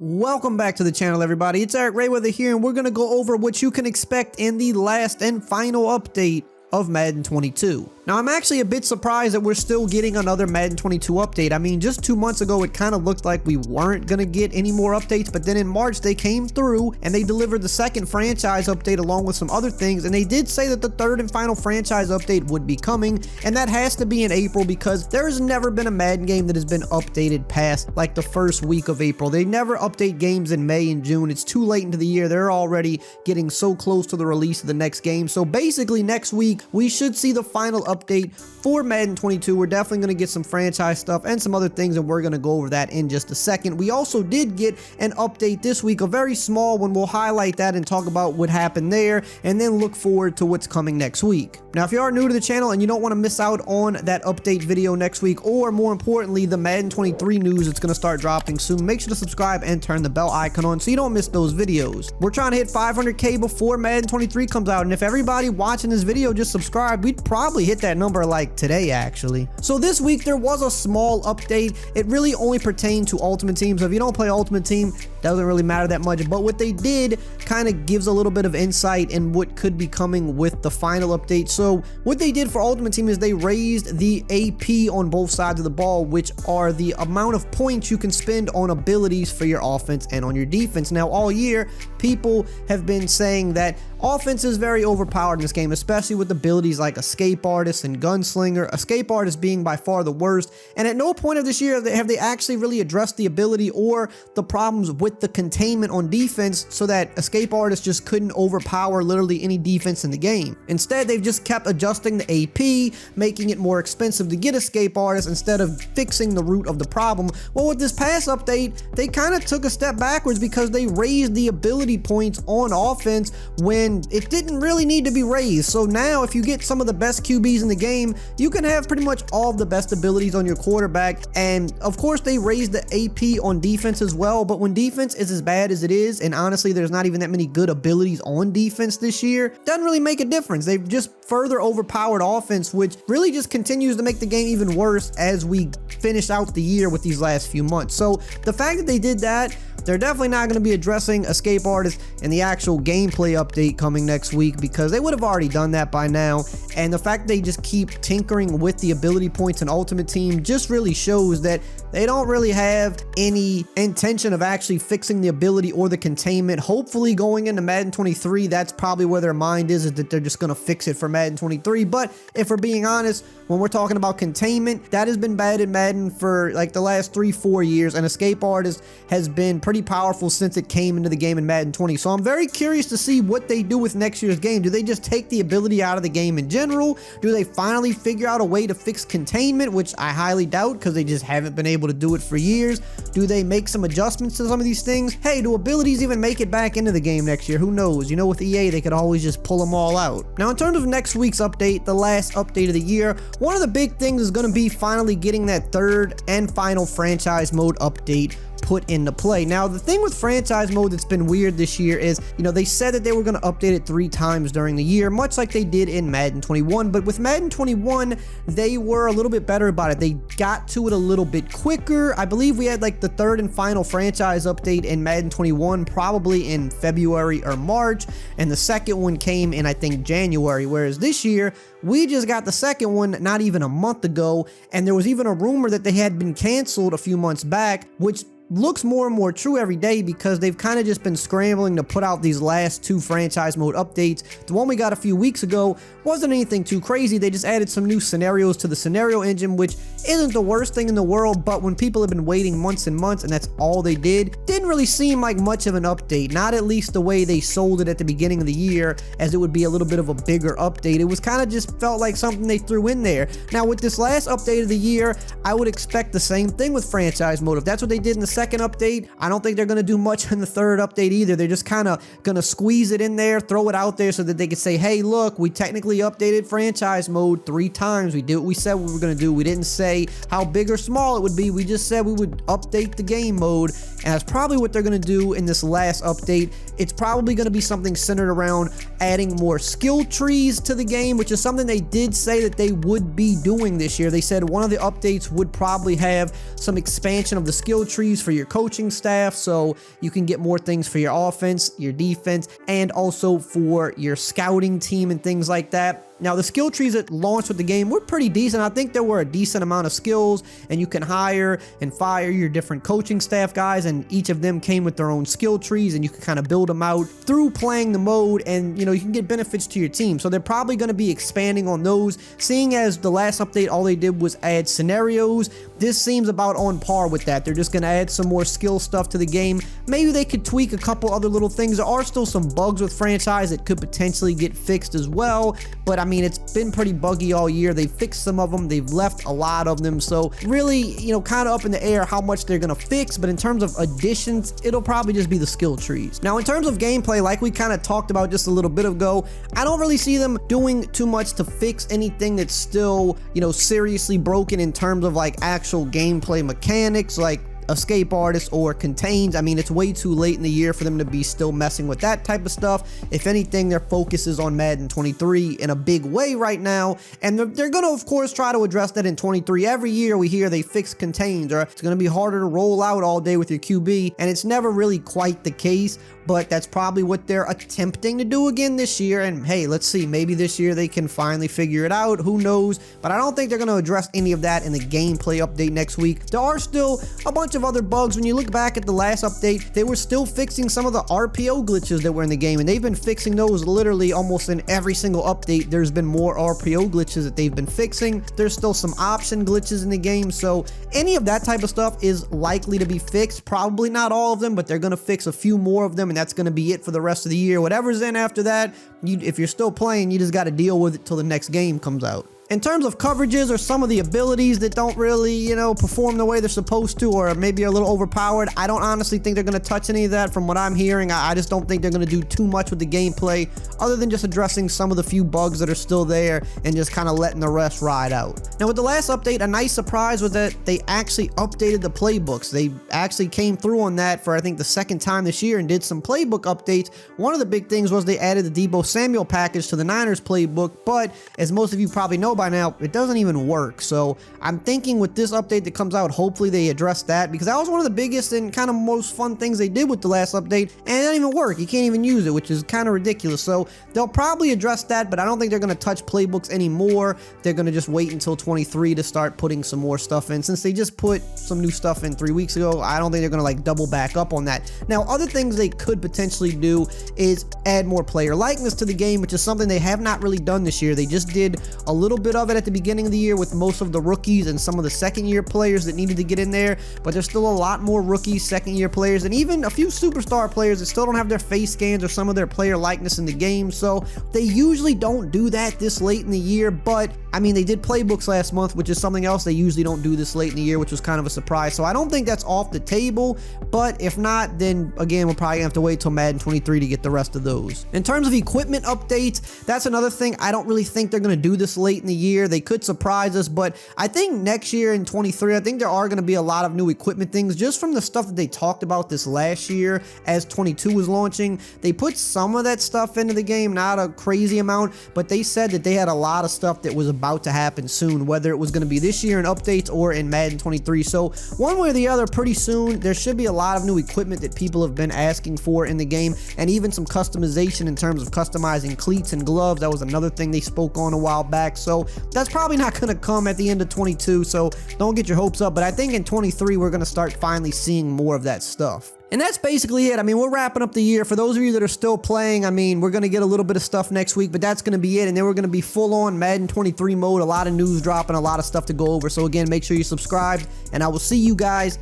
Welcome back to the channel, everybody. It's EricRayweather here, and we're going to go over what you can expect in the last and final update of Madden 22. Now, I'm actually a bit surprised that we're still getting another Madden 22 update. I mean, just 2 months ago, it kind of looked like we weren't going to get any more updates, but then in March, they came through and they delivered the second franchise update along with some other things, and they did say that the third and final franchise update would be coming, and that has to be in April because there has never been a Madden game that has been updated past like the first week of April. They never update games in May and June. It's too late into the year. They're already getting so close to the release of the next game. So basically, next week, we should see the final update for Madden 22. We're definitely going to get some franchise stuff and some other things, and we're going to go over that in just a second. We also did get an update this week, a very small one. We'll highlight that and talk about what happened there, and then look forward to what's coming next week. Now, if you are new to the channel and you don't want to miss out on that update video next week, or more importantly, the Madden 23 news that's going to start dropping soon, make sure to subscribe and turn the bell icon on so you don't miss those videos. We're trying to hit 500K before Madden 23 comes out, and if everybody watching this video just subscribe, we'd probably hit that number like today, actually. So this week there was a small update. It really only pertained to Ultimate Team, so if you don't play Ultimate Team, doesn't really matter that much. But what they did kind of gives a little bit of insight in what could be coming with the final update. So what they did for Ultimate Team is they raised the AP on both sides of the ball, which are the amount of points you can spend on abilities for your offense and on your defense. Now, all year, people have been saying that offense is very overpowered in this game, especially with abilities like Escape Artist and Gunslinger, Escape Artist being by far the worst. And at no point of this year have they actually really addressed the ability or the problems with the containment on defense so that Escape Artist just couldn't overpower literally any defense in the game. Instead, they've just kept adjusting the AP, making it more expensive to get Escape Artist instead of fixing the root of the problem. Well, with this past update, they kind of took a step backwards because they raised the ability points on offense when it didn't really need to be raised. So now if you get some of the best QBs in the game, you can have pretty much all of the best abilities on your quarterback. And of course, they raised the AP on defense as well, but when defense is as bad as it is, and honestly there's not even that many good abilities on defense this year, doesn't really make a difference. They've just further overpowered offense, which really just continues to make the game even worse as we finish out the year with these last few months. So the fact that they did that, they're definitely not going to be addressing Escape Artist in the actual gameplay update coming next week because they would have already done that by now. And the fact they just keep tinkering with the ability points in Ultimate Team just really shows that they don't really have any intention of actually fixing the ability or the containment. Hopefully going into Madden 23, that's probably where their mind is that they're just going to fix it for Madden 23. But if we're being honest, when we're talking about containment, that has been bad in Madden for like the last 3-4 years, and Escape Artist has been pretty powerful since it came into the game in Madden 20. So I'm very curious to see what they do with next year's game. Do they just take the ability out of the game in general? Do they finally figure out a way to fix containment, which I highly doubt because they just haven't been able to do it for years? Do they make some adjustments to some of these things? Hey, do abilities even make it back into the game next year? Who knows? You know, with EA, they could always just pull them all out. Now, in terms of next week's update, the last update of the year, one of the big things is going to be finally getting that third and final franchise mode update put into play. Now, the thing with franchise mode that's been weird this year is, you know, they said that they were going to update it 3 times during the year, much like they did in Madden 21, but with Madden 21, they were a little bit better about it. They got to it a little bit quicker. I believe we had like the third and final franchise update in Madden 21 probably in February or March, and the second one came in, I think, January, whereas this year, we just got the second one not even a month ago, and there was even a rumor that they had been canceled a few months back, which looks more and more true every day because they've kind of just been scrambling to put out these last 2 franchise mode updates. The one we got a few weeks ago wasn't anything too crazy. They just added some new scenarios to the scenario engine, which isn't the worst thing in the world, but when people have been waiting months and months and that's all they did, didn't really seem like much of an update. Not at least the way they sold it at the beginning of the year, as it would be a little bit of a bigger update. It was kind of just felt like something they threw in there. Now, with this last update of the year, I would expect the same thing with franchise mode. If that's what they did in the second update, I don't think they're going to do much in the third update either. They're just kind of going to squeeze it in there, throw it out there so that they can say, hey, look, we technically updated franchise mode 3 times. We did what we said we were going to do. We didn't say how big or small it would be. We just said we would update the game mode, and that's probably what they're going to do in this last update. It's probably going to be something centered around adding more skill trees to the game, which is something they did say that they would be doing this year. They said one of the updates would probably have some expansion of the skill trees for for your coaching staff, so you can get more things for your offense, your defense, and also for your scouting team and things like that. Now, the skill trees that launched with the game were pretty decent. I think there were a decent amount of skills, and you can hire and fire your different coaching staff guys, and each of them came with their own skill trees, and you can kind of build them out through playing the mode, and you can get benefits to your team. So they're probably going to be expanding on those. Seeing as the last update, all they did was add scenarios, this seems about on par with that. They're just going to add some more skill stuff to the game. Maybe they could tweak a couple other little things. There are still some bugs with franchise that could potentially get fixed as well, but I mean, it's been pretty buggy all year. They've fixed some of them, they've left a lot of them, so really, kind of up in the air how much they're gonna fix. But in terms of additions, it'll probably just be the skill trees. Now, in terms of gameplay, like we kind of talked about just a little bit ago, I don't really see them doing too much to fix anything that's still, seriously broken in terms of like actual gameplay mechanics, like Escape Artist or Contains. I mean, it's way too late in the year for them to be still messing with that type of stuff. If anything, their focus is on Madden 23 in a big way right now, and they're gonna, of course, try to address that in 23. Every year we hear they fix Contains, or it's gonna be harder to roll out all day with your QB, and it's never really quite the case, but that's probably what they're attempting to do again this year. And hey, let's see, maybe this year they can finally figure it out, who knows. But I don't think they're going to address any of that in the gameplay update next week. There are still a bunch of other bugs. When you look back at the last update, they were still fixing some of the RPO glitches that were in the game, and they've been fixing those literally almost in every single update. There's been more RPO glitches that they've been fixing. There's still some option glitches in the game, so any of that type of stuff is likely to be fixed. Probably not all of them, but they're going to fix a few more of them, and that's going to be it for the rest of the year. Whatever's in after that, if you're still playing, you just got to deal with it till the next game comes out. In terms of coverages or some of the abilities that don't really, perform the way they're supposed to, or maybe are a little overpowered, I don't honestly think they're going to touch any of that from what I'm hearing. I just don't think they're going to do too much with the gameplay other than just addressing some of the few bugs that are still there and just kind of letting the rest ride out. Now, with the last update, a nice surprise was that they actually updated the playbooks. They actually came through on that for, I think, the second time this year and did some playbook updates. One of the big things was they added the Deebo Samuel package to the Niners playbook, but as most of you probably know by now, it doesn't even work. So I'm thinking with this update that comes out, hopefully they address that, because that was one of the biggest and kind of most fun things they did with the last update, and it doesn't even work. You can't even use it, which is kind of ridiculous. So they'll probably address that, but I don't think they're going to touch playbooks anymore. They're going to just wait until 23 to start putting some more stuff in. Since they just put some new stuff in 3 weeks ago, I don't think they're going to like double back up on that. Now, other things they could potentially do is add more player likeness to the game, which is something they have not really done this year. They just did a little bit of it at the beginning of the year with most of the rookies and some of the second-year players that needed to get in there, but there's still a lot more rookies, second-year players, and even a few superstar players that still don't have their face scans or some of their player likeness in the game. So they usually don't do that this late in the year, but I mean, they did playbooks last month, which is something else they usually don't do this late in the year, which was kind of a surprise. So I don't think that's off the table, but if not, then again, we're probably gonna have to wait till Madden 23 to get the rest of those. In terms of equipment updates, that's another thing. I don't really think they're gonna do this late in the year. They could surprise us, but I think next year in 23, I think there are going to be a lot of new equipment things just from the stuff that they talked about this last year as 22 was launching. They put some of that stuff into the game, not a crazy amount, but they said that they had a lot of stuff that was about to happen soon, whether it was going to be this year in updates or in Madden 23. So one way or the other, pretty soon, there should be a lot of new equipment that people have been asking for in the game, and even some customization in terms of customizing cleats and gloves. That was another thing they spoke on a while back. So that's probably not going to come at the end of 22, so don't get your hopes up, but I think in 23 we're going to start finally seeing more of that stuff. And that's basically it. I mean, we're wrapping up the year. For those of you that are still playing, I mean, we're going to get a little bit of stuff next week, but that's going to be it. And then we're going to be full on Madden 23 mode, a lot of news dropping, a lot of stuff to go over. So again, make sure you're subscribed, and I will see you guys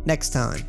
next time.